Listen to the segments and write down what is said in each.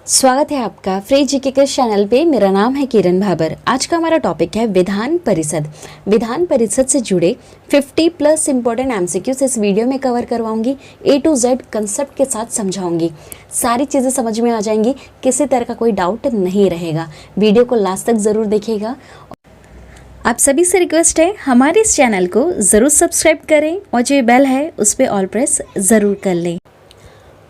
स्वागत है आपका फ्री जीके के चैनल पे। मेरा नाम है किरण भाबर। आज का हमारा टॉपिक है विधान परिषद। विधान परिषद से जुड़े 50+ इम्पोर्टेंट एमसीक्यूज इस वीडियो में कवर करवाऊंगी। A to Z कंसेप्ट के साथ समझाऊंगी, सारी चीज़ें समझ में आ जाएंगी, किसी तरह का कोई डाउट नहीं रहेगा। वीडियो को लास्ट तक ज़रूर देखिएगा। आप सभी से रिक्वेस्ट है हमारे इस चैनल को ज़रूर सब्सक्राइब करें और जो बेल है उस पर ऑल प्रेस ज़रूर कर लें।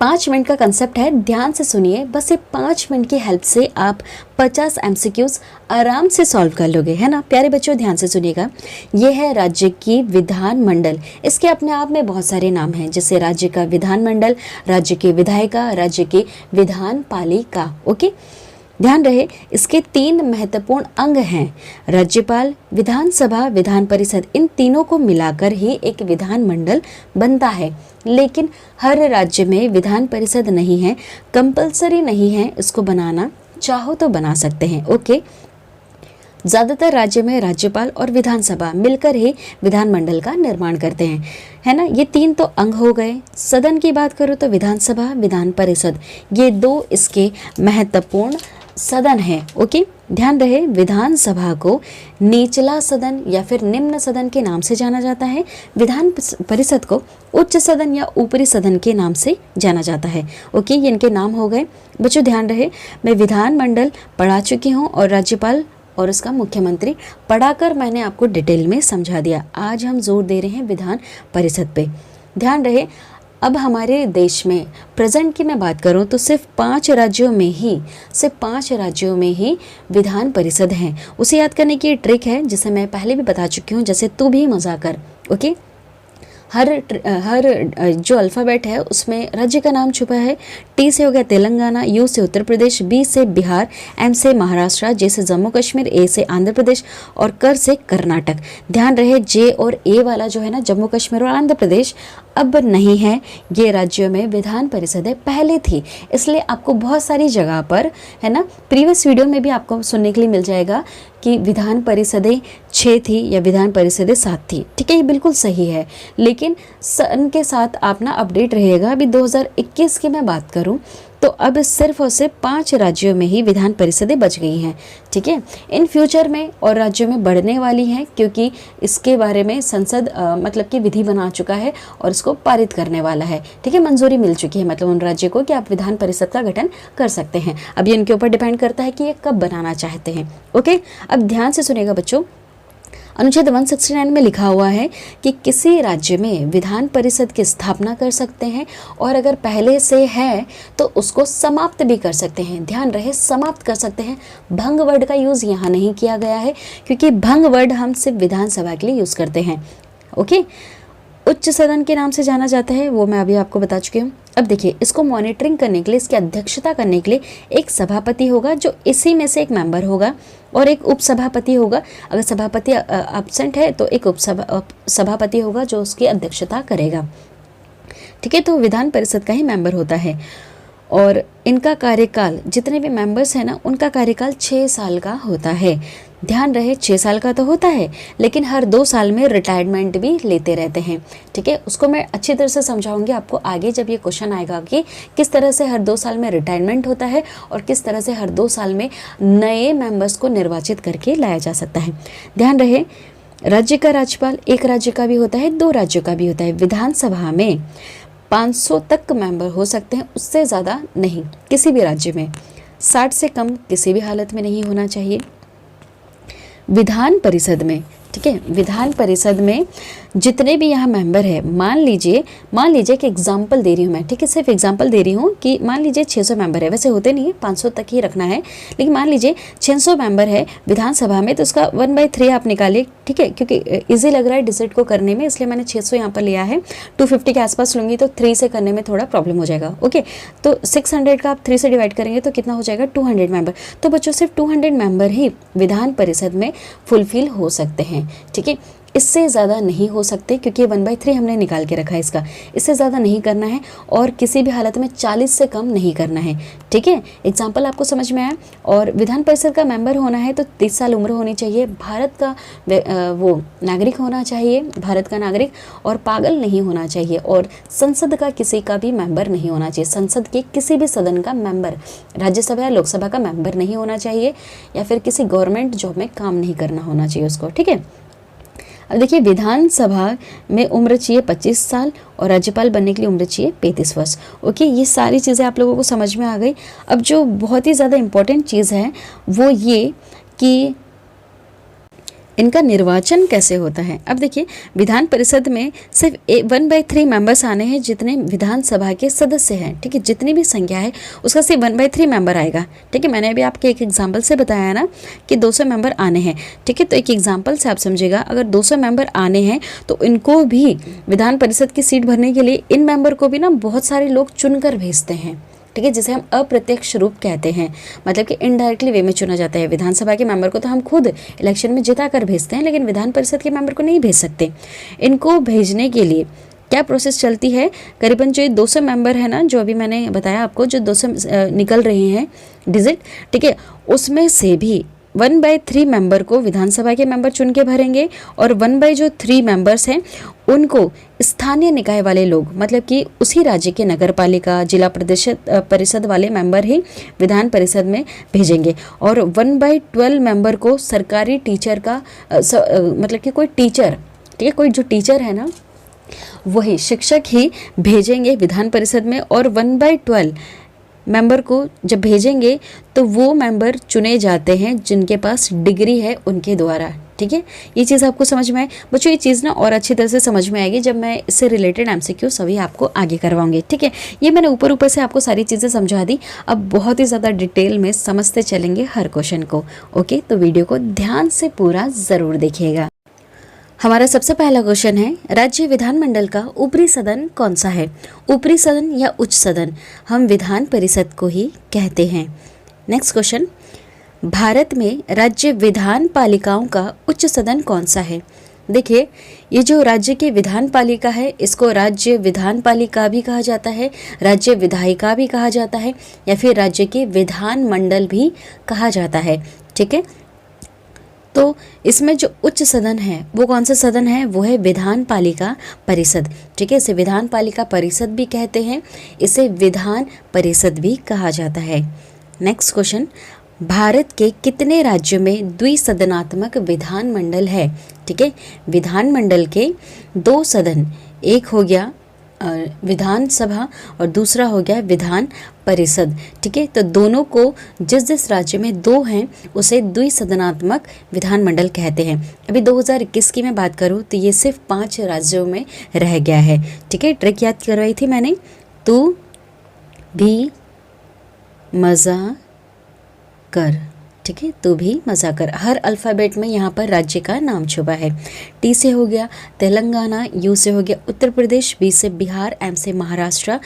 5 मिनट का कंसेप्ट है, ध्यान से सुनिए। बस ये 5 मिनट की हेल्प से आप 50 एमसीक्यूज आराम से सॉल्व कर लोगे, है ना। प्यारे बच्चों ध्यान से सुनिएगा। ये है राज्य की विधानमंडल। इसके अपने आप में बहुत सारे नाम हैं, जैसे राज्य का विधानमंडल, राज्य की विधायिका, राज्य की विधान पालिका। ओके, ध्यान रहे इसके 3 महत्वपूर्ण अंग हैं, राज्यपाल, विधानसभा, विधान परिषद। इन तीनों को मिलाकर ही एक विधानमंडल बनता है। लेकिन हर राज्य में विधान परिषद नहीं है, कंपलसरी नहीं है इसको बनाना, चाहो तो बना सकते हैं। ओके, ज़्यादातर राज्य में राज्यपाल और विधानसभा मिलकर ही विधानमंडल का निर्माण करते हैं, है ना। ये 3 तो अंग हो गए। सदन की बात करो तो विधानसभा, विधान परिषद, ये 2 इसके महत्वपूर्ण सदन है। ओके, ध्यान रहे विधानसभा को निचला सदन या फिर निम्न सदन के नाम से जाना जाता है। विधान परिषद को उच्च सदन या ऊपरी सदन के नाम से जाना जाता है। ओके, ये इनके नाम हो गए। बच्चों ध्यान रहे, मैं विधानमंडल पढ़ा चुकी हूँ और राज्यपाल और उसका मुख्यमंत्री पढ़ाकर मैंने आपको डिटेल में समझा दिया। आज हम जोर दे रहे हैं विधान परिषद पे। ध्यान रहे, अब हमारे देश में प्रेजेंट की मैं बात करूं तो सिर्फ 5 राज्यों में ही विधान परिषद हैं। उसे याद करने की ट्रिक है जिसे मैं पहले भी बता चुकी हूं, जैसे तू भी मज़ा कर। ओके, हर जो अल्फ़ाबेट है उसमें राज्य का नाम छुपा है। टी से हो गया तेलंगाना, यू से उत्तर प्रदेश, बी से बिहार, एम से महाराष्ट्र, जे से जम्मू कश्मीर, ए से आंध्र प्रदेश और कर से कर्नाटक। ध्यान रहे जे और ए वाला जो है ना, जम्मू कश्मीर और आंध्र प्रदेश अब नहीं है। ये राज्यों में विधान परिषदें पहले थी, इसलिए आपको बहुत सारी जगह पर, है ना, प्रीवियस वीडियो में भी आपको सुनने के लिए मिल जाएगा कि विधान परिषदें 6 थी या विधान परिषदें 7 थी। ठीक है, ये बिल्कुल सही है, लेकिन सन के साथ आप ना अपडेट रहिएगा। अभी 2021 की मैं बात करूं तो अब सिर्फ और सिर्फ 5 राज्यों में ही विधान परिषदें बच गई हैं। ठीक है, इन फ्यूचर में और राज्यों में बढ़ने वाली हैं, क्योंकि इसके बारे में संसद मतलब कि विधि बना चुका है और इसको पारित करने वाला है। ठीक है, मंजूरी मिल चुकी है मतलब उन राज्यों को कि आप विधान परिषद का गठन कर सकते हैं। अब ये इनके ऊपर डिपेंड करता है कि ये कब बनाना चाहते हैं। ओके, अब ध्यान से सुनिएगा बच्चों। अनुच्छेद 169 में लिखा हुआ है कि किसी राज्य में विधान परिषद की स्थापना कर सकते हैं और अगर पहले से है तो उसको समाप्त भी कर सकते हैं। ध्यान रहे, समाप्त कर सकते हैं। भंग वर्ड का यूज़ यहाँ नहीं किया गया है, क्योंकि भंग वर्ड हम सिर्फ विधानसभा के लिए यूज़ करते हैं। ओके, उच्च सदन के नाम से जाना जाता है, वो मैं अभी आपको बता चुकी हूँ। अब देखिए, इसको मॉनिटरिंग करने के लिए, इसकी अध्यक्षता करने के लिए एक सभापति होगा जो इसी में से एक मेंबर होगा और एक उपसभापति होगा। अगर सभापति एब्सेंट है तो एक सभापति होगा जो उसकी अध्यक्षता करेगा। ठीक है, तो विधान परिषद का ही मेंबर होता है और इनका कार्यकाल, जितने भी मेंबर्स हैं ना, उनका कार्यकाल 6 साल का होता है। ध्यान रहे, 6 साल का तो होता है, लेकिन हर 2 साल में रिटायरमेंट भी लेते रहते हैं। ठीक है, उसको मैं अच्छी तरह से समझाऊंगी आपको आगे जब ये क्वेश्चन आएगा कि किस तरह से हर 2 साल में रिटायरमेंट होता है और किस तरह से हर 2 साल में नए मेंबर्स को निर्वाचित करके लाया जा सकता है। ध्यान रहे, राज्य का राज्यपाल एक राज्य का भी होता है, 2 राज्यों का भी होता है। विधानसभा में 500 तक मेंबर हो सकते हैं, उससे ज़्यादा नहीं किसी भी राज्य में। 60 से कम किसी भी हालत में नहीं होना चाहिए। विधान परिषद में, ठीक है, विधान परिषद में जितने भी यहाँ मेंबर है, मान लीजिए कि एग्जाम्पल दे रही हूँ मैं। ठीक है, सिर्फ एग्जाम्पल दे रही हूँ कि मान लीजिए 600 मेंबर है, वैसे होते नहीं है, 500 तक ही रखना है, लेकिन मान लीजिए 600 मेंबर है विधानसभा में, तो उसका 1/3 आप निकालिए। ठीक है, क्योंकि ईजी लग रहा है डिजिट को करने में, इसलिए मैंने 600 यहाँ पर लिया है। 250 के आसपास लूँगी तो 3 से करने में थोड़ा प्रॉब्लम हो जाएगा। ओके, तो 600 का आप 3 से डिवाइड करेंगे तो कितना हो जाएगा, 200 मेंबर। तो बच्चों सिर्फ 200 मेंबर ही विधान परिषद में फुलफिल हो सकते हैं। ठीक है, इससे ज़्यादा नहीं हो सकते क्योंकि 1/3 हमने निकाल के रखा है इसका, इससे ज़्यादा नहीं करना है और किसी भी हालत में 40 से कम नहीं करना है। ठीक है, एग्जाम्पल आपको समझ में आया। और विधान परिषद का मेंबर होना है तो 30 साल उम्र होनी चाहिए, भारत का वो नागरिक होना चाहिए, भारत का नागरिक, और पागल नहीं होना चाहिए, और संसद का किसी का भी मेंबर नहीं होना चाहिए, संसद के किसी भी सदन का मेंबर, राज्यसभा या लोकसभा का मेंबर नहीं होना चाहिए, या फिर किसी गवर्नमेंट जॉब में काम नहीं करना होना चाहिए उसको। ठीक है, अब देखिए विधानसभा में उम्र चाहिए 25 साल और राज्यपाल बनने के लिए उम्र चाहिए 35 वर्ष। ओके, ये सारी चीज़ें आप लोगों को समझ में आ गई। अब जो बहुत ही ज़्यादा इम्पोर्टेंट चीज़ है वो ये कि इनका निर्वाचन कैसे होता है। अब देखिए विधान परिषद में सिर्फ 1/3 मेंबर्स आने हैं जितने विधानसभा के सदस्य हैं। ठीक है, जितनी भी संख्या है उसका सिर्फ 1/3 मेंबर आएगा। ठीक है, मैंने अभी आपके एक एग्जांपल से बताया ना कि 200 मेंबर आने हैं। ठीक है, तो एक एग्जांपल से आप समझिएगा, अगर 200 मेंबर आने हैं तो इनको भी विधान परिषद की सीट भरने के लिए इन मेंबर को भी ना बहुत सारे लोग चुनकर भेजते हैं। ठीक है, जिसे हम अप्रत्यक्ष रूप कहते हैं, मतलब कि इनडायरेक्टली वे में चुना जाता है। विधानसभा के मेंबर को तो हम खुद इलेक्शन में जिता कर भेजते हैं, लेकिन विधान परिषद के मेंबर को नहीं भेज सकते। इनको भेजने के लिए क्या प्रोसेस चलती है, करीबन जो 200 मेंबर है ना, जो अभी मैंने बताया आपको, जो 200 निकल रहे हैं डिजिट, ठीक है, उसमें से भी 1/3 मेंबर को विधानसभा के मेंबर चुन के भरेंगे और 1/3 मेंबर्स हैं उनको स्थानीय निकाय वाले लोग, मतलब कि उसी राज्य के नगर पालिका, जिला परिषद वाले मेंबर ही विधान परिषद में भेजेंगे। और 1/12 मेंबर को सरकारी टीचर का मतलब कि कोई टीचर, ठीक है, कोई जो टीचर है ना वही शिक्षक ही भेजेंगे विधान परिषद में। और 1/12 मेंबर को जब भेजेंगे तो वो मेंबर चुने जाते हैं जिनके पास डिग्री है उनके द्वारा। ठीक है, ये चीज़ आपको समझ में आए बच्चों। ये चीज़ ना और अच्छी तरह से समझ में आएगी जब मैं इससे रिलेटेड MCQ सभी आपको आगे करवाऊंगी। ठीक है, ये मैंने ऊपर ऊपर से आपको सारी चीज़ें समझा दी, अब बहुत ही ज़्यादा डिटेल में समझते चलेंगे हर क्वेश्चन को। ओके, तो वीडियो को ध्यान से पूरा ज़रूर देखिएगा। हमारा सबसे पहला क्वेश्चन है, राज्य विधानमंडल का ऊपरी सदन कौन सा है। ऊपरी सदन या उच्च सदन हम विधान परिषद को ही कहते हैं। नेक्स्ट क्वेश्चन, भारत में राज्य विधान पालिकाओं का उच्च सदन कौन सा है। देखिए, ये जो राज्य की विधान पालिका है इसको राज्य विधान पालिका भी कहा जाता है, राज्य विधायिका भी कहा जाता है, या फिर राज्य के विधान मंडल भी कहा जाता है। ठीक है, तो इसमें जो उच्च सदन है वो कौन सा सदन है, वो है विधान पालिका परिषद। ठीक है, इसे विधान पालिका परिषद भी कहते हैं, इसे विधान परिषद भी कहा जाता है। नेक्स्ट क्वेश्चन, भारत के कितने राज्यों में द्विसदनात्मक विधानमंडल है। ठीक है, विधानमंडल के 2 सदन, एक हो गया विधानसभा और दूसरा हो गया विधान परिषद। ठीक है, तो दोनों को जिस जिस राज्य में 2 हैं उसे द्विसदनात्मक विधानमंडल कहते हैं। अभी 2021 की मैं बात करूँ तो ये सिर्फ 5 राज्यों में रह गया है। ठीक है, ट्रिक याद करवाई थी मैंने, तू भी मज़ा कर। ठीक है, तू भी मज़ा कर, हर अल्फ़ाबेट में यहाँ पर राज्य का नाम छुपा है। टी से हो गया तेलंगाना, यू से हो गया उत्तर प्रदेश, बी से बिहार, एम से महाराष्ट्र,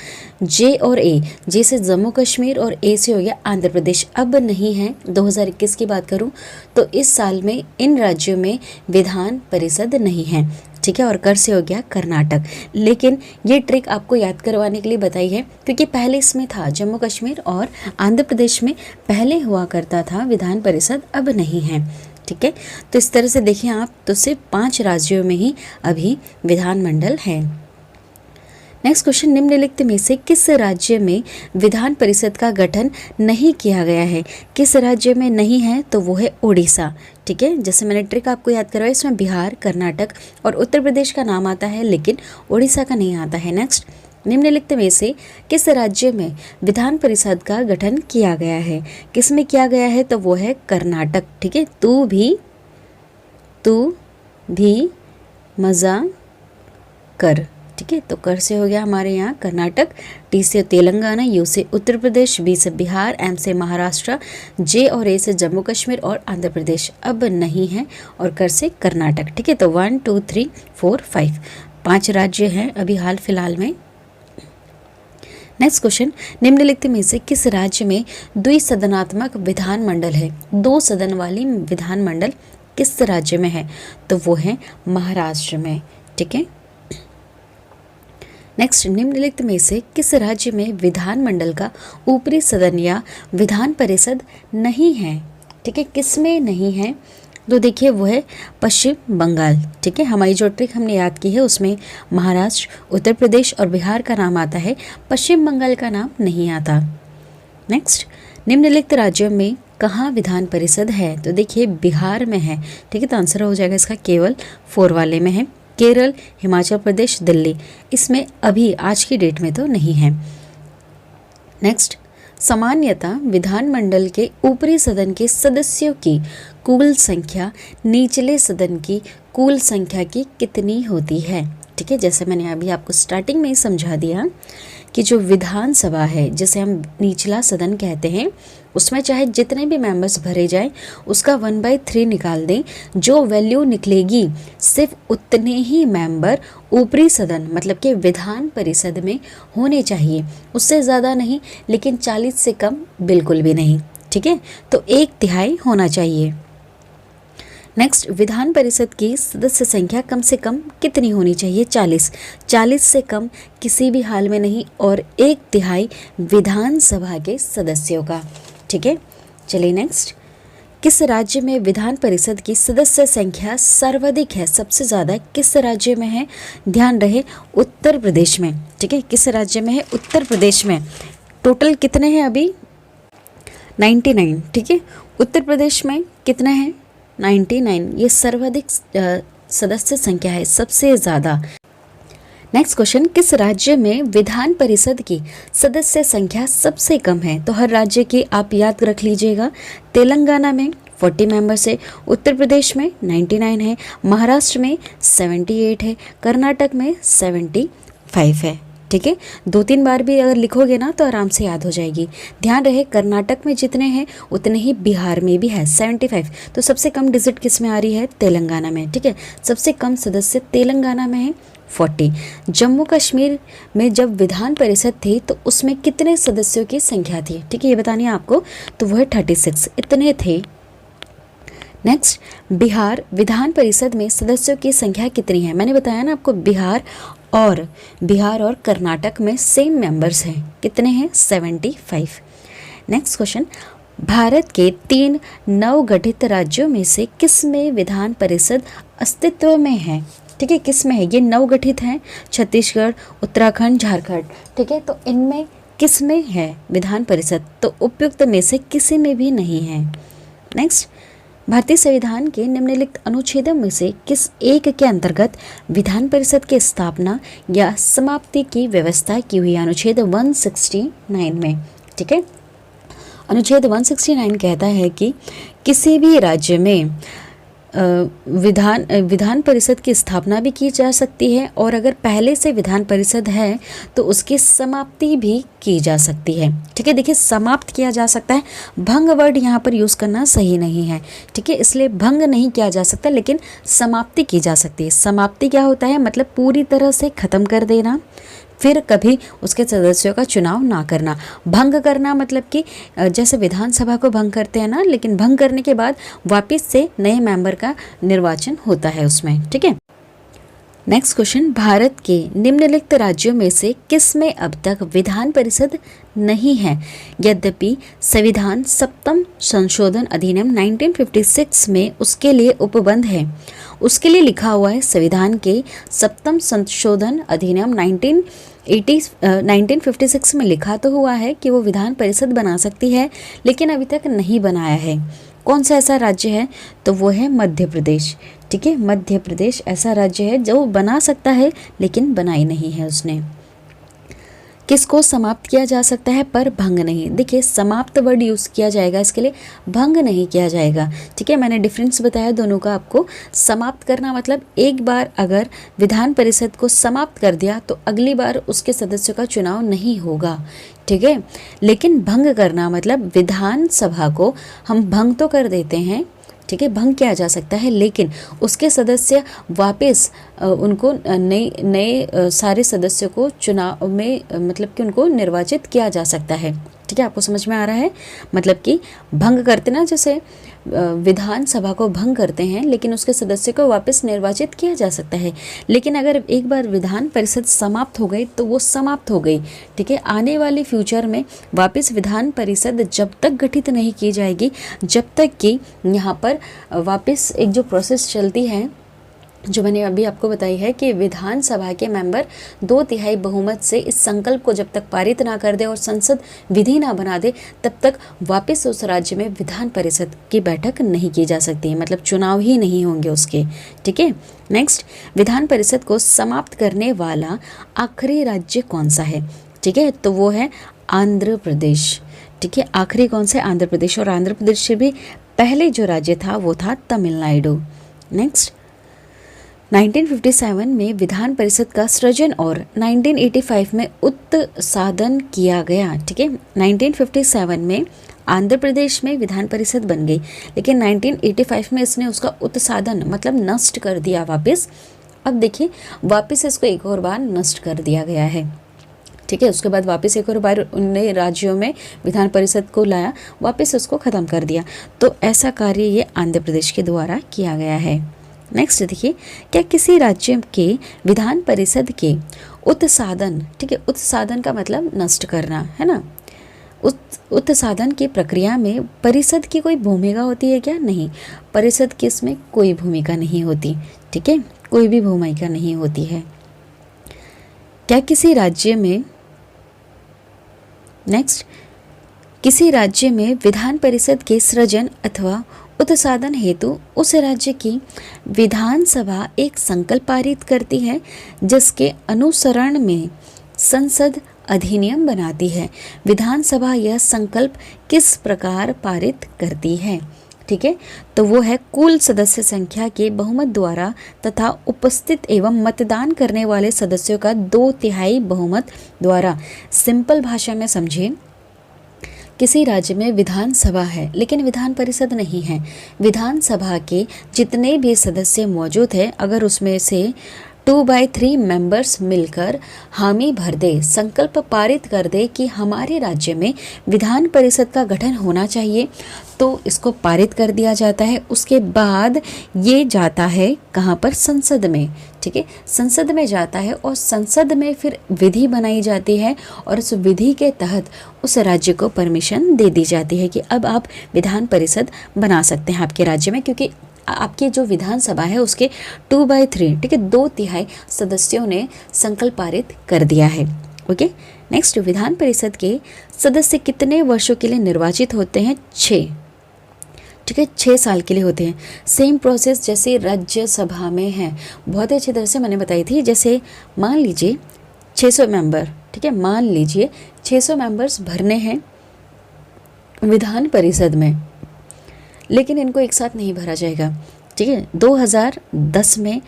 जे और ए, जे से जम्मू कश्मीर और ए से हो गया आंध्र प्रदेश। अब नहीं है, 2021 की बात करूँ तो इस साल में इन राज्यों में विधान परिषद नहीं है। ठीक है, और कर से हो गया कर्नाटक। लेकिन ये ट्रिक आपको याद करवाने के लिए बताई है क्योंकि पहले इसमें था जम्मू कश्मीर और आंध्र प्रदेश में पहले हुआ करता था विधान परिषद, अब नहीं है। ठीक है, तो इस तरह से देखिए आप, तो सिर्फ 5 राज्यों में ही अभी विधानमंडल है। नेक्स्ट क्वेश्चन, निम्नलिखित में से किस राज्य में विधान परिषद का गठन नहीं किया गया है। किस राज्य में नहीं है, तो वो है उड़ीसा। ठीक है, जैसे मैंने ट्रिक आपको याद करवाई, इसमें बिहार, कर्नाटक और उत्तर प्रदेश का नाम आता है लेकिन उड़ीसा का नहीं आता है। नेक्स्ट, निम्नलिखित में से किस राज्य में विधान परिषद का गठन किया गया है। किस में किया गया है, तो वो है कर्नाटक। ठीक है, तू भी मज़ा कर। ठीक है, तो कर से हो गया हमारे यहाँ कर्नाटक, टी से तेलंगाना, यू से उत्तर प्रदेश, बी से बिहार, एम से महाराष्ट्र, जे और ए से जम्मू कश्मीर और आंध्र प्रदेश अब नहीं है, और कर से कर्नाटक। ठीक है, तो 1 2 3 4 5 राज्य हैं अभी हाल फिलहाल में। नेक्स्ट क्वेश्चन, निम्नलिखित में से किस राज्य में द्विसदनात्मक विधानमंडल है। 2 सदन वाली विधानमंडल किस राज्य में है, तो वो है महाराष्ट्र में। ठीक है। नेक्स्ट, निम्नलिखित में से किस राज्य में विधानमंडल का ऊपरी सदन या विधान परिषद नहीं है। ठीक है, किस में नहीं है, तो देखिए वो है पश्चिम बंगाल। ठीक है, हमारी जो ट्रिक हमने याद की है उसमें महाराष्ट्र, उत्तर प्रदेश और बिहार का नाम आता है, पश्चिम बंगाल का नाम नहीं आता। नेक्स्ट, निम्नलिखित राज्यों में कहाँ विधान परिषद है, तो देखिए बिहार में है। ठीक है, तो आंसर हो जाएगा इसका केवल 4 वाले में है। केरल, हिमाचल प्रदेश, दिल्ली, इसमें अभी आज की डेट में तो नहीं है। नेक्स्ट, सामान्यतः विधानमंडल के ऊपरी सदन के सदस्यों की कुल संख्या निचले सदन की कुल संख्या की कितनी होती है। ठीक है, जैसे मैंने अभी आपको स्टार्टिंग में ही समझा दिया कि जो विधानसभा है जिसे हम निचला सदन कहते हैं, उसमें चाहे जितने भी मेंबर्स भरे जाएं उसका 1/3 निकाल दें, जो वैल्यू निकलेगी सिर्फ उतने ही मेंबर ऊपरी सदन मतलब कि विधान परिषद में होने चाहिए, उससे ज़्यादा नहीं, लेकिन 40 से कम बिल्कुल भी नहीं। ठीक है, तो 1/3 होना चाहिए। नेक्स्ट, विधान परिषद की सदस्य संख्या कम से कम कितनी होनी चाहिए, 40। 40 से कम किसी भी हाल में नहीं, और 1/3 विधानसभा के सदस्यों का। ठीक है, चलिए नेक्स्ट, किस राज्य में विधान परिषद की सदस्य संख्या सर्वाधिक है, सबसे ज़्यादा किस राज्य में है, ध्यान रहे उत्तर प्रदेश में। ठीक है, किस राज्य में है, उत्तर प्रदेश में। टोटल कितने हैं अभी, 99। ठीक है, उत्तर प्रदेश में कितना है, 99, ये सर्वाधिक सदस्य संख्या है, सबसे ज़्यादा। नेक्स्ट क्वेश्चन, किस राज्य में विधान परिषद की सदस्य संख्या सबसे कम है, तो हर राज्य की आप याद रख लीजिएगा। तेलंगाना में 40 मेंबर्स है, उत्तर प्रदेश में 99 है, महाराष्ट्र में 78 है, कर्नाटक में 75 है। ठीक है, 2-3 बार भी अगर लिखोगे ना तो आराम से याद हो जाएगी। ध्यान रहे कर्नाटक में जितने हैं उतने ही बिहार में भी है 75। तो सबसे कम डिजिट किस में आ रही है, तेलंगाना में। ठीक है, सबसे कम सदस्य तेलंगाना में है 40। जम्मू कश्मीर में जब विधान परिषद थी तो उसमें कितने सदस्यों की संख्या थी, ठीक है ये बतानी है आपको, तो वह 36 इतने थे। नेक्स्ट, बिहार विधान परिषद में सदस्यों की संख्या कितनी है, मैंने बताया ना आपको बिहार और कर्नाटक में सेम मेंबर्स हैं, कितने हैं 75। नेक्स्ट क्वेश्चन, भारत के 3 नवगठित राज्यों में से किस में विधान परिषद अस्तित्व में है, ठीक है किस में है, ये नवगठित हैं, छत्तीसगढ़, उत्तराखंड, झारखंड। ठीक है, तो इनमें किस में है विधान परिषद, तो उपयुक्त में से किसी में भी नहीं है। नेक्स्ट, भारतीय संविधान के निम्नलिखित अनुच्छेदों में से किस एक के अंतर्गत विधान परिषद की स्थापना या समाप्ति की व्यवस्था की हुई, अनुच्छेद 169 में। ठीक है, अनुच्छेद 169 कहता है कि किसी भी राज्य में विधान परिषद की स्थापना भी की जा सकती है, और अगर पहले से विधान परिषद है तो उसकी समाप्ति भी की जा सकती है। ठीक है, देखिए समाप्त किया जा सकता है, भंग वर्ड यहाँ पर यूज़ करना सही नहीं है। ठीक है, इसलिए भंग नहीं किया जा सकता, लेकिन समाप्ति की जा सकती है। समाप्ति क्या होता है, मतलब पूरी तरह से ख़त्म कर देना, फिर कभी उसके सदस्यों का चुनाव ना करना। भंग करना मतलब कि जैसे विधानसभा को भंग करते हैं ना, लेकिन भंग करने के बाद वापस से नए मेंबर का निर्वाचन होता है उसमें। ठीक है, नेक्स्ट क्वेश्चन, भारत के निम्नलिखित राज्यों में से किस में अब तक विधान परिषद नहीं है, यद्यपि संविधान 7वां संशोधन अधिनियम 1956 में उसके लिए उपबंध है। उसके लिए लिखा हुआ है, संविधान के 7वां संशोधन अधिनियम 1956 में लिखा तो हुआ है कि वो विधान परिषद बना सकती है, लेकिन अभी तक नहीं बनाया है। कौन सा ऐसा राज्य है, तो वो है मध्य प्रदेश। ठीक है, मध्य प्रदेश ऐसा राज्य है जो बना सकता है लेकिन बनाई नहीं है उसने। किसको समाप्त किया जा सकता है पर भंग नहीं, देखिए समाप्त वर्ड यूज़ किया जाएगा, इसके लिए भंग नहीं किया जाएगा। ठीक है, मैंने डिफरेंस बताया दोनों का आपको। समाप्त करना मतलब एक बार अगर विधान परिषद को समाप्त कर दिया तो अगली बार उसके सदस्यों का चुनाव नहीं होगा। ठीक है, लेकिन भंग करना मतलब विधानसभा को हम भंग तो कर देते हैं, ठीक है भंग किया जा सकता है, लेकिन उसके सदस्य वापस उनको नए सारे सदस्यों को चुनाव में मतलब कि उनको निर्वाचित किया जा सकता है। ठीक है, आपको समझ में आ रहा है? मतलब कि भंग करते ना, जैसे विधानसभा को भंग करते हैं लेकिन उसके सदस्य को वापस निर्वाचित किया जा सकता है। लेकिन अगर एक बार विधान परिषद समाप्त हो गई तो वो समाप्त हो गई, ठीक है। आने वाले फ्यूचर में वापस विधान परिषद जब तक गठित नहीं की जाएगी, जब तक कि यहाँ पर वापस एक जो प्रोसेस चलती है जो मैंने अभी आपको बताई है कि विधानसभा के मेंबर 2/3 बहुमत से इस संकल्प को जब तक पारित ना कर दे और संसद विधि ना बना दे, तब तक वापस उस राज्य में विधान परिषद की बैठक नहीं की जा सकती है, मतलब चुनाव ही नहीं होंगे उसके, ठीक है। नेक्स्ट, विधान परिषद को समाप्त करने वाला आखिरी राज्य कौन सा है? ठीक है, तो वो है आंध्र प्रदेश, ठीक है। आखिरी कौन सा है? आंध्र प्रदेश। और आंध्र प्रदेश से भी पहले जो राज्य था वो था तमिलनाडु। नेक्स्ट, 1957 में विधान परिषद का सृजन और 1985 में उत्साधन किया गया, ठीक है। 1957 में आंध्र प्रदेश में विधान परिषद बन गई, लेकिन 1985 में इसने उसका उत्साधन मतलब नष्ट कर दिया वापस। अब देखिए वापस इसको एक और बार नष्ट कर दिया गया है, ठीक है। उसके बाद वापस एक और बार उन्होंने राज्यों में विधान परिषद को लाया, वापस उसको ख़त्म कर दिया। तो ऐसा कार्य ये आंध्र प्रदेश के द्वारा किया गया है। नेक्स्ट देखिए, क्या किसी राज्य के विधान परिषद के उत्साधन, ठीक है, उत्साधन का मतलब नष्ट करना है ना, उत्साधन की प्रक्रिया में परिषद की कोई भूमिका होती है क्या? नहीं, परिषद की इसमें कोई भूमिका नहीं होती, ठीक है, कोई भी भूमिका नहीं होती है। क्या किसी राज्य में, नेक्स्ट, किसी राज्य में विधान परिषद के सृजन अथवा उत्साधन हेतु उस राज्य की विधानसभा एक संकल्प पारित करती है जिसके अनुसरण में संसद अधिनियम बनाती है। विधानसभा यह संकल्प किस प्रकार पारित करती है? ठीक है, तो वो है कुल सदस्य संख्या के बहुमत द्वारा तथा उपस्थित एवं मतदान करने वाले सदस्यों का 2/3 बहुमत द्वारा। सिंपल भाषा में समझें, किसी राज्य में विधानसभा है लेकिन विधान परिषद नहीं है। विधानसभा के जितने भी सदस्य मौजूद हैं, अगर उसमें से 2/3 मेंबर्स मिलकर हामी भर दे, संकल्प पारित कर दे कि हमारे राज्य में विधान परिषद का गठन होना चाहिए, तो इसको पारित कर दिया जाता है। उसके बाद ये जाता है कहाँ पर? संसद में, ठीक है, संसद में जाता है और संसद में फिर विधि बनाई जाती है और उस विधि के तहत उस राज्य को परमिशन दे दी जाती है कि अब आप विधान परिषद बना सकते हैं आपके राज्य में, क्योंकि आपकी जो विधानसभा है उसके 2/3, ठीक है, 2/3 सदस्यों ने संकल्प पारित कर दिया है। ओके, नेक्स्ट, विधान परिषद के सदस्य कितने वर्षों के लिए निर्वाचित होते हैं? 6, ठीक है, 6 साल के लिए होते हैं। सेम प्रोसेस जैसे राज्यसभा में है, बहुत ही अच्छी तरह से मैंने बताई थी। जैसे मान लीजिए 600 मेंबर, ठीक है, मान लीजिए 600 मेंबर्स भरने हैं विधान परिषद में, लेकिन इनको एक साथ नहीं भरा जाएगा, ठीक है। 2010 में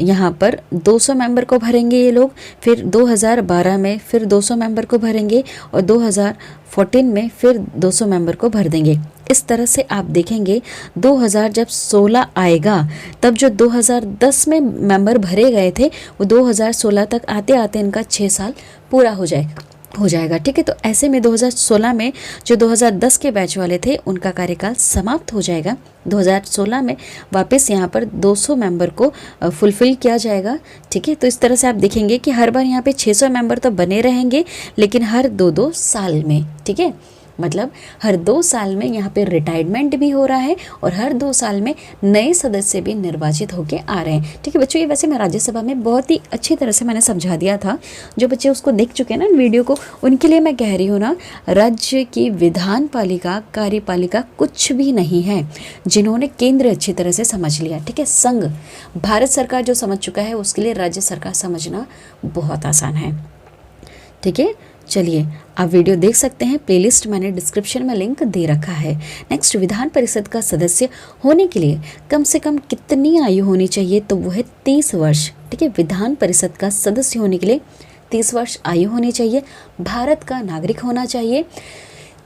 यहाँ पर 200 मेंबर को भरेंगे ये लोग, फिर 2012 में फिर 200 मेंबर को भरेंगे और 2014 में फिर 200 मेंबर को भर देंगे। इस तरह से आप देखेंगे 2000 जब 16 आएगा तब जो 2010 में मेंबर भरे गए थे वो 2016 तक आते आते इनका 6 साल पूरा हो जाएगा, ठीक है। तो ऐसे में 2016 में जो 2010 के बैच वाले थे उनका कार्यकाल समाप्त हो जाएगा। 2016 में वापस यहाँ पर 200 मेंबर को फुलफिल किया जाएगा, ठीक है। तो इस तरह से आप देखेंगे कि हर बार यहाँ पे 600 मेंबर तो बने रहेंगे, लेकिन हर 2-2 साल में, ठीक है, मतलब हर 2 साल में यहाँ पे रिटायरमेंट भी हो रहा है और हर 2 साल में नए सदस्य भी निर्वाचित होके आ रहे हैं, ठीक है बच्चों। ये वैसे मैं राज्यसभा में बहुत ही अच्छी तरह से मैंने समझा दिया था। जो बच्चे उसको देख चुके हैं ना वीडियो को, उनके लिए मैं कह रही हूँ ना, राज्य की विधान पालिका कार्यपालिका कुछ भी नहीं है। जिन्होंने केंद्र अच्छी तरह से समझ लिया, ठीक है, संघ भारत सरकार जो समझ चुका है उसके लिए राज्य सरकार समझना बहुत आसान है, ठीक है। चलिए आप वीडियो देख सकते हैं, प्लेलिस्ट मैंने डिस्क्रिप्शन में लिंक दे रखा है। नेक्स्ट, विधान परिषद का सदस्य होने के लिए कम से कम कितनी आयु होनी चाहिए? तो वो है 30 वर्ष, ठीक है। विधान परिषद का सदस्य होने के लिए 30 वर्ष आयु होनी चाहिए, भारत का नागरिक होना चाहिए,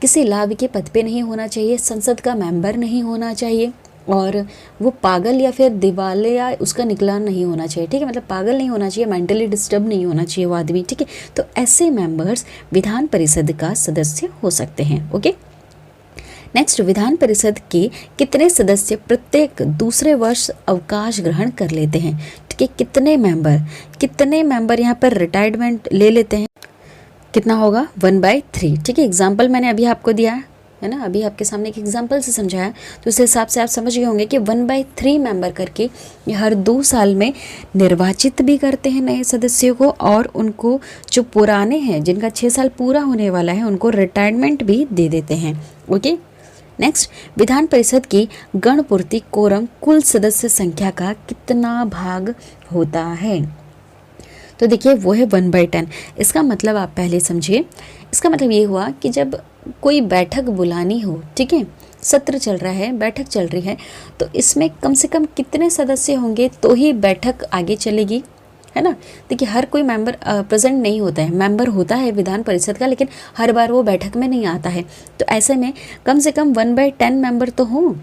किसी लाभ के पद पे नहीं होना चाहिए, संसद का मेंबर नहीं होना चाहिए, और वो पागल या फिर दिवालिया उसका निकला नहीं होना चाहिए, ठीक है, मतलब पागल नहीं होना चाहिए, मेंटली डिस्टर्ब नहीं होना चाहिए वो आदमी, ठीक है। तो ऐसे मेंबर्स विधान परिषद का सदस्य हो सकते हैं। ओके, नेक्स्ट, विधान परिषद के कितने सदस्य प्रत्येक दूसरे वर्ष अवकाश ग्रहण कर लेते हैं, ठीक है। कितने मेंबर यहाँ पर रिटायरमेंट ले लेते हैं, कितना होगा 1/3, ठीक है। एग्जाम्पल मैंने अभी आपको दिया है ना, अभी आपके सामने एक एग्जाम्पल से समझाया, तो उस हिसाब से आप समझ गए होंगे कि 1/3 मेंबर करके ये हर 2 साल में निर्वाचित भी करते हैं नए सदस्यों को, और उनको जो पुराने हैं जिनका 6 साल पूरा होने वाला है उनको रिटायरमेंट भी दे देते हैं। ओके, नेक्स्ट, विधान परिषद की गणपूर्ति कोरम कुल सदस्य संख्या का कितना भाग होता है, तो देखिए वो है 1/10। इसका मतलब आप पहले समझिए, इसका मतलब ये हुआ कि जब कोई बैठक बुलानी हो, ठीक है, सत्र चल रहा है, बैठक चल रही है, तो इसमें कम से कम कितने सदस्य होंगे तो ही बैठक आगे चलेगी, है ना। देखिए हर कोई मेंबर प्रेजेंट नहीं होता है, मेंबर होता है विधान परिषद का, लेकिन हर बार वो बैठक में नहीं आता है। तो ऐसे में कम से कम 1/10 मेंबर तो हों,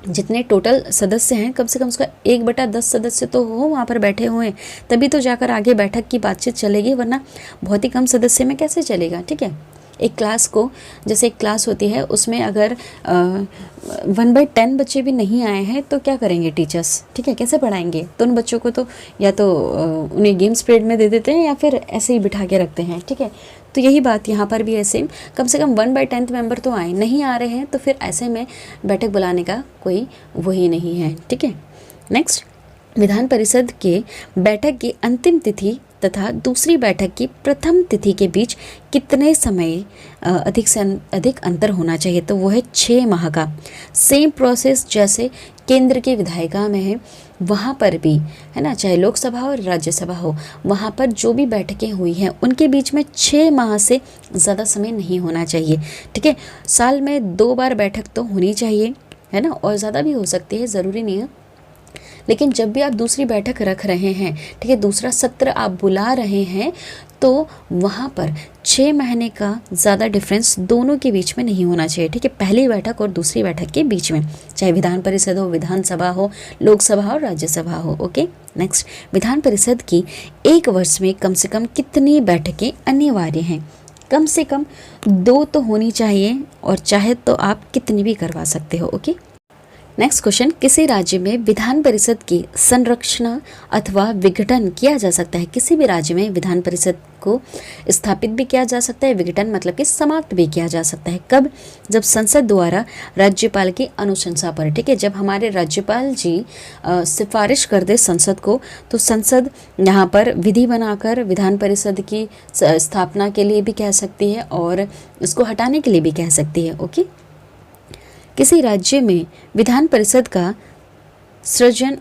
जितने टोटल सदस्य हैं कम से कम उसका 1/10 सदस्य तो हो वहाँ पर बैठे हुए, तभी तो जाकर आगे बैठक की बातचीत चलेगी, वरना बहुत ही कम सदस्य में कैसे चलेगा, ठीक है। एक क्लास को, जैसे एक क्लास होती है उसमें अगर 1/10 बच्चे भी नहीं आए हैं तो क्या करेंगे टीचर्स, ठीक है, कैसे पढ़ाएंगे। तो उन बच्चों को तो या तो उन्हें गेम्स पीरियड में दे देते हैं या फिर ऐसे ही बिठा के रखते हैं, ठीक है। तो यही बात यहाँ पर भी ऐसे कम से कम 1/10 मेंबर तो आए, नहीं आ रहे हैं तो फिर ऐसे में बैठक बुलाने का कोई वही नहीं है, ठीक है। नेक्स्ट, विधान परिषद के बैठक की अंतिम तिथि तथा दूसरी बैठक की प्रथम तिथि के बीच कितने समय अधिक से अधिक अंतर होना चाहिए, तो वो है 6 माह का। सेम प्रोसेस जैसे केंद्र की विधायिका में है, वहाँ पर भी है ना, चाहे लोकसभा और राज्यसभा हो, वहाँ पर जो भी बैठकें हुई हैं उनके बीच में 6 माह से ज़्यादा समय नहीं होना चाहिए, ठीक है। साल में 2 बार बैठक तो होनी चाहिए, है ना, और ज़्यादा भी हो सकती है, ज़रूरी नहीं है। लेकिन जब भी आप दूसरी बैठक रख रहे हैं, ठीक है, दूसरा सत्र आप बुला रहे हैं, तो वहाँ पर 6 महीने का ज़्यादा डिफरेंस दोनों के बीच में नहीं होना चाहिए, ठीक है, पहली बैठक और दूसरी बैठक के बीच में, चाहे विधान परिषद हो, विधानसभा हो, लोकसभा और राज्यसभा हो। ओके, नेक्स्ट, विधान परिषद की एक वर्ष में कम से कम कितनी बैठकें अनिवार्य हैं, कम से कम 2 तो होनी चाहिए, और चाहे तो आप कितनी भी करवा सकते हो। ओके, नेक्स्ट क्वेश्चन, किसी राज्य में विधान परिषद की संरक्षण अथवा विघटन किया जा सकता है। किसी भी राज्य में विधान परिषद को स्थापित भी किया जा सकता है, विघटन मतलब कि समाप्त भी किया जा सकता है। कब? जब संसद द्वारा राज्यपाल की अनुशंसा पर, ठीक है, जब हमारे राज्यपाल जी सिफारिश कर दे संसद को, तो संसद यहाँ पर विधि बनाकर विधान परिषद की स्थापना के लिए भी कह सकती है और इसको हटाने के लिए भी कह सकती है। ओके, किसी राज्य में विधान परिषद का सृजन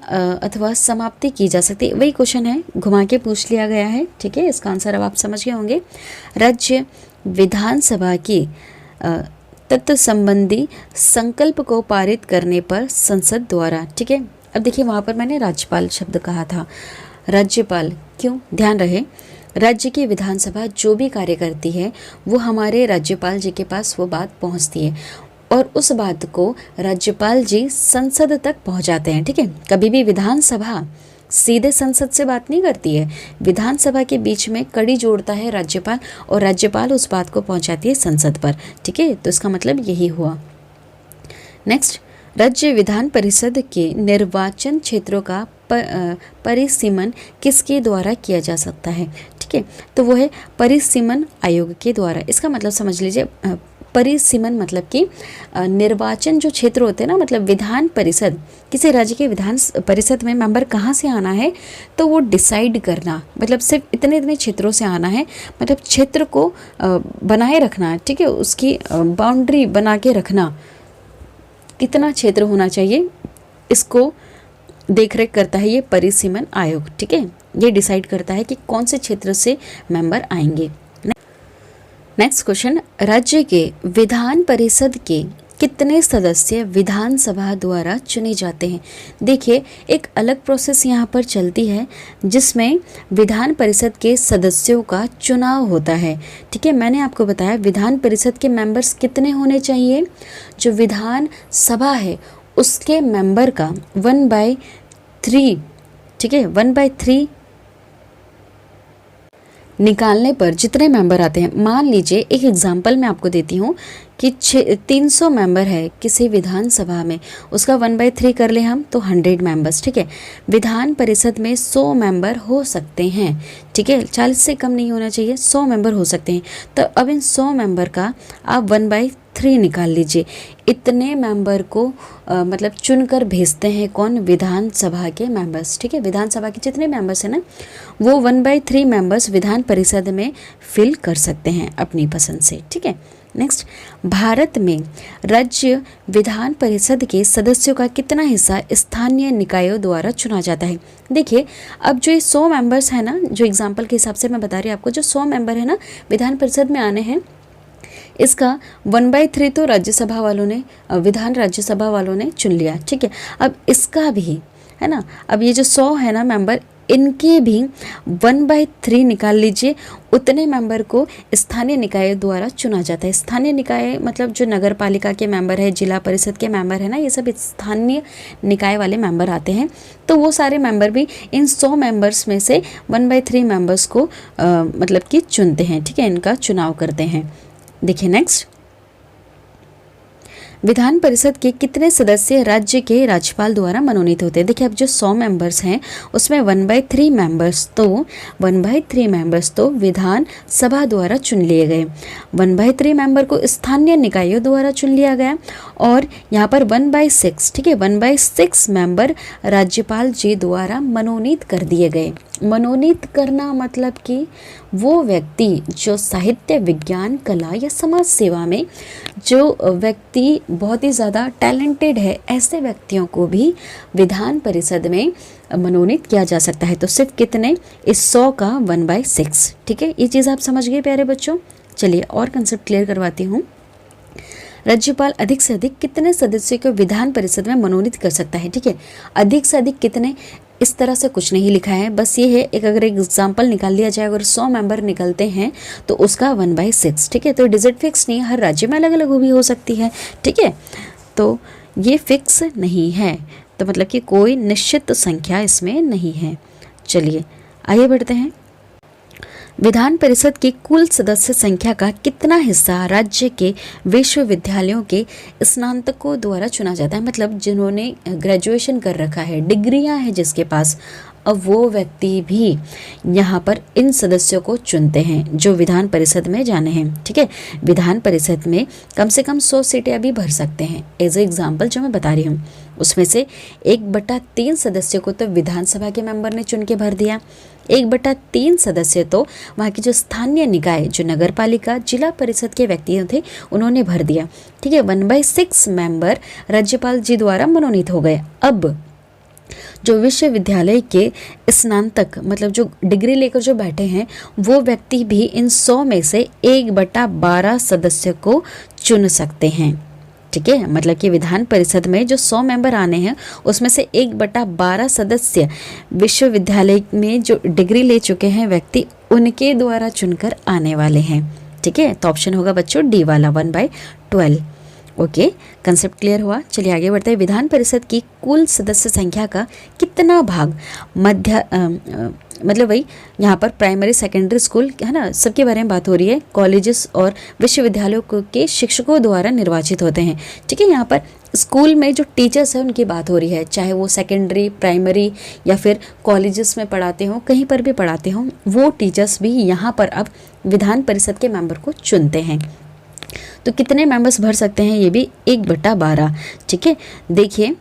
अथवा समाप्ति की जा सकती है। वही क्वेश्चन है, घुमा के पूछ लिया गया है, ठीक है, इसका आंसर अब आप समझ गए होंगे। राज्य विधानसभा की तत्व संबंधी संकल्प को पारित करने पर संसद द्वारा, ठीक है। अब देखिए वहाँ पर मैंने राज्यपाल शब्द कहा था, राज्यपाल क्यों, ध्यान रहे, राज्य की विधानसभा जो भी कार्य करती है वो हमारे राज्यपाल जी के पास वो बात पहुँचती है, और उस बात को राज्यपाल जी संसद तक पहुंचाते हैं, ठीक है। कभी भी विधानसभा सीधे संसद से बात नहीं करती है, विधानसभा के बीच में कड़ी जोड़ता है राज्यपाल, और राज्यपाल उस बात को पहुंचाती है संसद पर, ठीक है। तो इसका मतलब यही हुआ। नेक्स्ट, राज्य विधान परिषद के निर्वाचन क्षेत्रों का परिसीमन किसके द्वारा किया जा सकता है, ठीक है, तो वो है परिसीमन आयोग के द्वारा। इसका मतलब समझ लीजिए, परिसीमन मतलब कि निर्वाचन जो क्षेत्र होते हैं ना, मतलब विधान परिषद, किसी राज्य के विधान परिषद में मेंबर कहाँ से आना है तो वो डिसाइड करना, मतलब सिर्फ इतने इतने क्षेत्रों से आना है, मतलब क्षेत्र को बनाए रखना, ठीक है, उसकी बाउंड्री बना के रखना, कितना क्षेत्र होना चाहिए, इसको देखरेख करता है ये परिसीमन आयोग, ठीक है। ये डिसाइड करता है कि कौन से क्षेत्र से मेंबर आएंगे। नेक्स्ट क्वेश्चन, राज्य के विधान परिषद के कितने सदस्य विधानसभा द्वारा चुने जाते हैं। देखिए एक अलग प्रोसेस यहाँ पर चलती है जिसमें विधान परिषद के सदस्यों का चुनाव होता है, ठीक है। मैंने आपको बताया विधान परिषद के मेंबर्स कितने होने चाहिए, जो विधान सभा है उसके मेंबर का 1/3, ठीक है, 1/3 निकालने पर जितने मेंबर आते हैं, मान लीजिए एक एग्जांपल मैं आपको देती हूँ कि 300 मेंबर है किसी विधानसभा में, उसका 1/3 कर ले हम तो 100 मेंबर्स, ठीक है। विधान परिषद में 100 मेंबर हो सकते हैं, ठीक है, 40 से कम नहीं होना चाहिए, 100 मेंबर हो सकते हैं। तो अब इन 100 मेंबर का आप 1/3 निकाल लीजिए। इतने मेंबर को मतलब चुनकर भेजते हैं कौन, विधानसभा के मेंबर्स, ठीक है। विधानसभा के जितने मेंबर्स हैं ना, वो 1/3 मेंबर्स विधान परिषद में फिल कर सकते हैं अपनी पसंद से, ठीक है। नेक्स्ट, भारत में राज्य विधान परिषद के सदस्यों का कितना हिस्सा स्थानीय निकायों द्वारा चुना जाता है। देखिए, अब जो ये 100 मेंबर्स हैं ना, जो एग्जांपल के हिसाब से मैं बता रही हूँ आपको, जो 100 मेंबर है ना विधान परिषद में आने हैं, इसका 1/3 तो राज्यसभा वालों ने, विधान राज्यसभा वालों ने चुन लिया, ठीक है। अब इसका भी है ना, अब ये जो 100 है ना मेंबर, इनके भी 1/3 निकाल लीजिए। उतने मेंबर को स्थानीय निकाय द्वारा चुना जाता है। स्थानीय निकाय मतलब जो नगर पालिका के मेंबर है, जिला परिषद के मेंबर है ना, ये सब स्थानीय निकाय वाले मेंबर आते हैं। तो वो सारे मेंबर भी इन 100 मेंबर्स में से 1/3 मेंबर्स को मतलब कि चुनते हैं, ठीक है, इनका चुनाव करते हैं। देखिए नेक्स्ट, विधान परिषद के कितने सदस्य राज्य के राज्यपाल द्वारा मनोनीत होते हैं। देखिए, अब जो 100 मेंबर्स हैं उसमें 1/3 मेंबर्स तो विधान सभा द्वारा चुन लिए गए, 1/3 मेंबर को स्थानीय निकायों द्वारा चुन लिया गया, और यहाँ पर 1/6, ठीक है, 1/6 मेंबर राज्यपाल जी द्वारा मनोनीत कर दिए गए। मनोनीत करना मतलब कि वो व्यक्ति जो साहित्य, विज्ञान, कला या समाज सेवा में जो व्यक्ति बहुत ही ज़्यादा टैलेंटेड है, ऐसे व्यक्तियों को भी विधान परिषद में मनोनीत किया जा सकता है। तो सिर्फ कितने, इस 100 का 1/6, ठीक है। ये चीज़ आप समझ गए प्यारे बच्चों। चलिए और कंसेप्ट क्लियर करवाती हूँ। राज्यपाल अधिक से अधिक कितने सदस्यों को विधान परिषद में मनोनीत कर सकता है, ठीक है। अधिक से अधिक कितने, इस तरह से कुछ नहीं लिखा है, बस ये है एक अगर एग्जाम्पल निकाल लिया जाए, अगर 100 मेंबर निकलते हैं तो उसका 1/6, ठीक है। तो डिजिट फिक्स नहीं, हर राज्य में अलग अलग भी हो सकती है, ठीक है। तो ये फिक्स नहीं है, तो मतलब कि कोई निश्चित संख्या इसमें नहीं है। चलिए आगे बढ़ते हैं। विधान परिषद की कुल सदस्य संख्या का कितना हिस्सा राज्य के विश्वविद्यालयों के स्नातकों द्वारा चुना जाता है। मतलब जिन्होंने ग्रेजुएशन कर रखा है, डिग्रियां हैं जिसके पास, अब वो व्यक्ति भी यहाँ पर इन सदस्यों को चुनते हैं जो विधान परिषद में जाने हैं, ठीक है। विधान परिषद में कम से कम 100 सीटें अभी भर सकते हैं। एज ए एग्जाम्पल जो मैं बता रही हूँ, उसमें से 1/3 सदस्यों को तो विधानसभा के मेंबर ने चुन के भर दिया, 1/3 सदस्य तो वहाँ की जो स्थानीय निकाय, जो नगर पालिका, जिला परिषद के व्यक्ति थे, उन्होंने भर दिया, ठीक है। 1/6 मेंबर राज्यपाल जी द्वारा मनोनीत हो गए। अब जो विश्वविद्यालय के स्नातक मतलब जो डिग्री लेकर जो बैठे हैं, वो व्यक्ति भी इन 100 में से 1/12 सदस्य को चुन सकते हैं, ठीक है। मतलब कि विधान परिषद में जो 100 मेंबर आने हैं उसमें से 1/12 सदस्य विश्वविद्यालय में जो डिग्री ले चुके हैं व्यक्ति, उनके द्वारा चुनकर आने वाले हैं, ठीक है। तो ऑप्शन होगा बच्चों डी वाला, 1/12। ओके, कंसेप्ट क्लियर हुआ। चलिए आगे बढ़ते हैं। विधान परिषद की कुल सदस्य संख्या का कितना भाग मतलब वही यहाँ पर प्राइमरी सेकेंडरी स्कूल है ना, सबके बारे में बात हो रही है, कॉलेजेस और विश्वविद्यालयों के शिक्षकों द्वारा निर्वाचित होते हैं, ठीक है। यहाँ पर स्कूल में जो टीचर्स हैं उनकी बात हो रही है, चाहे वो सेकेंडरी, प्राइमरी या फिर कॉलेजेस में पढ़ाते हों, कहीं पर भी पढ़ाते हों, वो टीचर्स भी यहाँ पर अब विधान परिषद के मेंबर को चुनते हैं। तो कितने मेंबर्स भर सकते हैं, ये भी 1/12, ठीक है। देखिए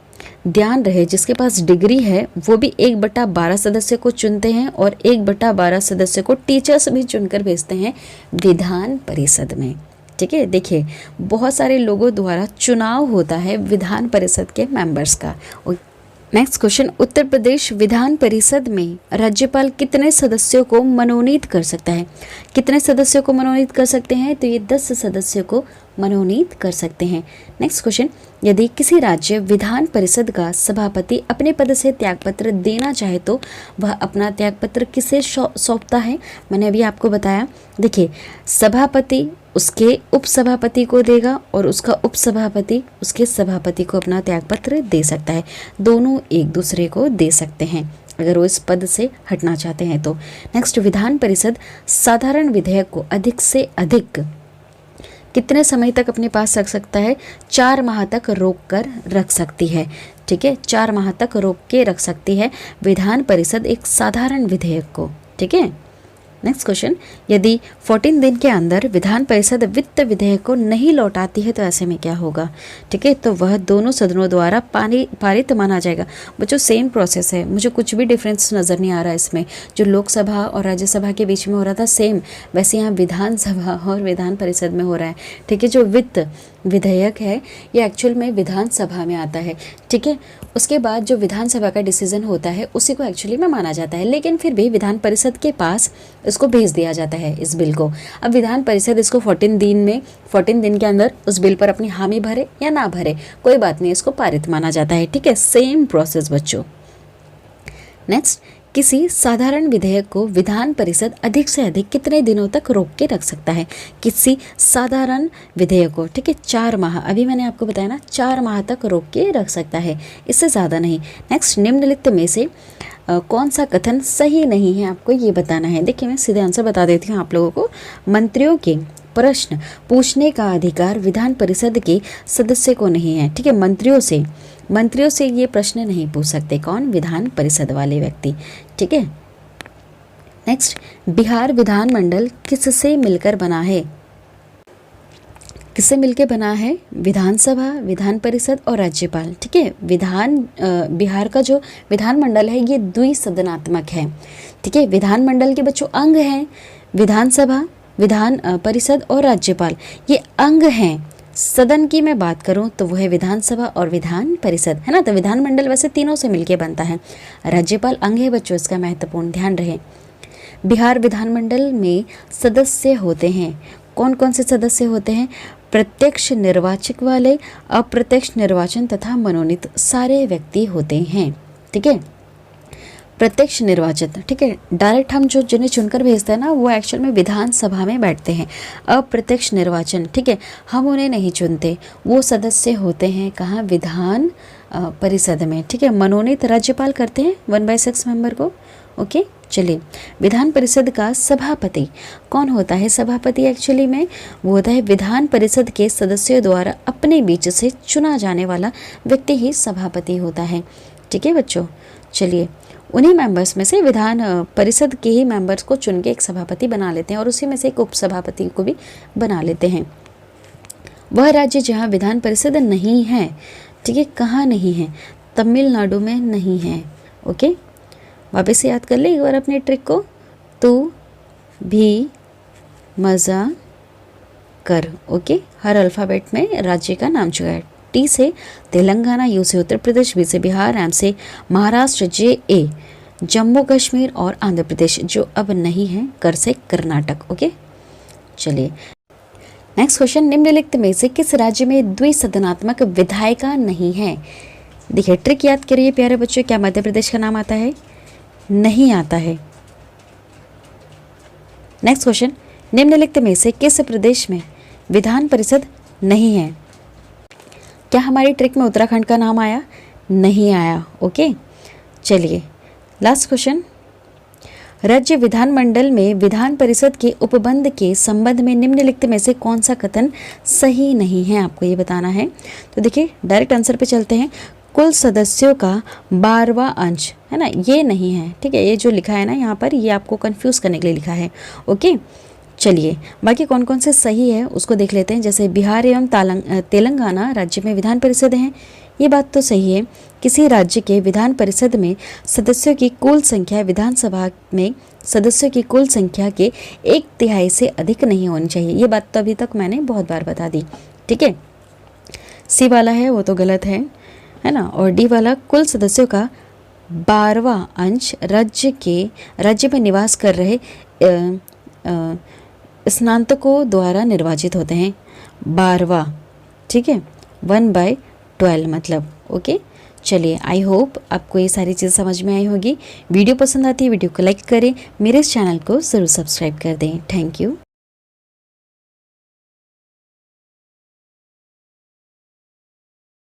ध्यान रहे, जिसके पास डिग्री है वो भी 1/12 सदस्य को चुनते हैं और 1/12 सदस्य को टीचर्स भी चुनकर भेजते हैं विधान परिषद में, ठीक है। देखिए बहुत सारे लोगों द्वारा चुनाव होता है विधान परिषद के मेंबर्स का। नेक्स्ट क्वेश्चन, उत्तर प्रदेश विधान परिषद में राज्यपाल कितने सदस्यों को मनोनीत कर सकता है। कितने सदस्यों को मनोनीत कर सकते हैं, तो ये 10 सदस्यों को मनोनीत कर सकते हैं। नेक्स्ट क्वेश्चन, यदि किसी राज्य विधान परिषद का सभापति अपने पद से त्यागपत्र देना चाहे तो वह अपना त्यागपत्र किसे सौंपता है? मैंने अभी आपको बताया, देखिए सभापति उसके उपसभापति को देगा और उसका उपसभापति उसके सभापति को अपना त्यागपत्र दे सकता है। दोनों एक दूसरे को दे सकते हैं अगर वो इस पद से हटना चाहते हैं तो। नेक्स्ट, विधान परिषद साधारण विधेयक को अधिक से अधिक कितने समय तक अपने पास रख सकता है? 4 माह तक रोक कर रख सकती है। ठीक है, 4 माह तक रोक के रख सकती है विधान परिषद एक साधारण विधेयक को। ठीक है, नेक्स्ट क्वेश्चन, यदि 14 दिन के अंदर विधान परिषद वित्त विधेयक को नहीं लौटाती है तो ऐसे में क्या होगा? ठीक है, तो वह दोनों सदनों द्वारा पारित माना जाएगा। बच्चों सेम प्रोसेस है, मुझे कुछ भी डिफरेंस नज़र नहीं आ रहा है इसमें। जो लोकसभा और राज्यसभा के बीच में हो रहा था सेम, वैसे यहाँ विधानसभा और विधान परिषद में हो रहा है। ठीक है, जो वित्त विधेयक है ये एक्चुअल में विधानसभा में आता है। ठीक है, उसके बाद जो विधानसभा का डिसीजन होता है उसी को एक्चुअली में माना जाता है, लेकिन फिर भी विधान परिषद के पास इसको भेज दिया जाता है इस बिल को। अब विधान परिषद इसको 14 दिन के अंदर उस बिल पर अपनी हामी भरे या ना भरे कोई बात नहीं, इसको पारित माना जाता है। ठीक है, सेम प्रोसेस बच्चों। नेक्स्ट, किसी साधारण विधेयक को विधान परिषद अधिक से अधिक कितने दिनों तक रोक के रख सकता है? किसी साधारण विधेयक को, ठीक है, 4 माह, अभी मैंने आपको बताया ना 4 माह तक रोक के रख सकता है, इससे ज़्यादा नहीं। नेक्स्ट, निम्नलिखित में से कौन सा कथन सही नहीं है आपको ये बताना है। देखिए मैं सीधे आंसर बता देती हूँ आप लोगों को। मंत्रियों के प्रश्न पूछने का अधिकार विधान परिषद के सदस्य को नहीं है। ठीक है, मंत्रियों से ये प्रश्न नहीं पूछ सकते। कौन? विधान परिषद वाले व्यक्ति। ठीक है, नेक्स्ट, बिहार विधानमंडल किससे मिलकर बना है? किससे मिलकर बना है? विधानसभा, विधान परिषद और राज्यपाल। ठीक है, बिहार का जो विधानमंडल है ये द्विसदनात्मक है। ठीक है, विधानमंडल के बच्चों अंग हैं विधानसभा, विधान परिषद और राज्यपाल, ये अंग हैं। सदन की मैं बात करूं तो वह है विधानसभा और विधान परिषद, है ना। तो विधानमंडल वैसे तीनों से मिलके बनता है। राज्यपाल अंग है बच्चों, इसका महत्वपूर्ण ध्यान रहे। बिहार विधानमंडल में सदस्य होते हैं, कौन कौन से सदस्य होते हैं? प्रत्यक्ष निर्वाचक वाले, अप्रत्यक्ष निर्वाचन तथा मनोनीत सारे व्यक्ति होते हैं। ठीक है, प्रत्यक्ष निर्वाचित, ठीक है, डायरेक्ट हम जो जिन्हें चुनकर भेजते हैं ना वो एक्चुअल में विधानसभा में बैठते हैं। अप्रत्यक्ष निर्वाचन, ठीक है, हम उन्हें नहीं चुनते, वो सदस्य होते हैं कहाँ? विधान परिषद में। ठीक है, मनोनीत राज्यपाल करते हैं 1/6 मेंबर को। ओके, चलिए, विधान परिषद का सभापति कौन होता है? सभापति एक्चुअली में वो होता है विधान परिषद के सदस्यों द्वारा अपने बीच से चुना जाने वाला व्यक्ति ही सभापति होता है। ठीक है बच्चों, चलिए, उन्हीं मेंबर्स में से विधान परिषद के ही मेंबर्स को चुन के एक सभापति बना लेते हैं और उसी में से एक उपसभापति को भी बना लेते हैं। वह राज्य जहाँ विधान परिषद नहीं है, ठीक है, कहाँ नहीं है? तमिलनाडु में नहीं है। ओके, वापस से याद कर ले एक बार अपने ट्रिक को। तू भी मज़ा कर। ओके, हर अल्फ़ाबेट में राज्य का नाम चुका है। टी से तेलंगाना, यू से उत्तर प्रदेश, बी से बिहार, एम से महाराष्ट्र, जे ए जम्मू कश्मीर और आंध्र प्रदेश, जो अब नहीं है, कर से कर्नाटक। ओके, चलिए नेक्स्ट क्वेश्चन, निम्नलिखित में से किस राज्य में द्विसदनात्मक विधायिका नहीं है? देखिए ट्रिक याद करिए प्यारे बच्चों, क्या मध्य प्रदेश का नाम आता है? नहीं आता है। नेक्स्ट क्वेश्चन, निम्नलिखित में से किस प्रदेश में विधान परिषद नहीं है? क्या हमारी ट्रिक में उत्तराखंड का नाम आया? नहीं आया। ओके, चलिए लास्ट क्वेश्चन, राज्य विधानमंडल में विधान परिषद के उपबंध के संबंध में निम्नलिखित में से कौन सा कथन सही नहीं है? आपको ये बताना है। तो देखिए डायरेक्ट आंसर पे चलते हैं। कुल सदस्यों का 12वां अंश, है ना, ये नहीं है। ठीक है, ये जो लिखा है ना यहाँ पर, ये आपको कंफ्यूज करने के लिए लिखा है। ओके, चलिए बाकी कौन कौन से सही है उसको देख लेते हैं। जैसे बिहार एवं तेलंगाना राज्य में विधान परिषद हैं, ये बात तो सही है। किसी राज्य के विधान परिषद में सदस्यों की कुल संख्या विधानसभा में सदस्यों की कुल संख्या के 1/3 से अधिक नहीं होनी चाहिए, ये बात तो अभी तक मैंने बहुत बार बता दी। ठीक है, सी वाला है वो तो गलत है ना। और डी वाला, कुल सदस्यों का 12वां अंश राज्य में निवास कर रहे स्नातकों द्वारा निर्वाचित होते हैं? 12वां, ठीक है, 1/12 मतलब। ओके, चलिए, आई होप आपको ये सारी चीज़ समझ में आई होगी। वीडियो पसंद आती है वीडियो को लाइक करें, मेरे इस चैनल को ज़रूर सब्सक्राइब कर दें। Thank you.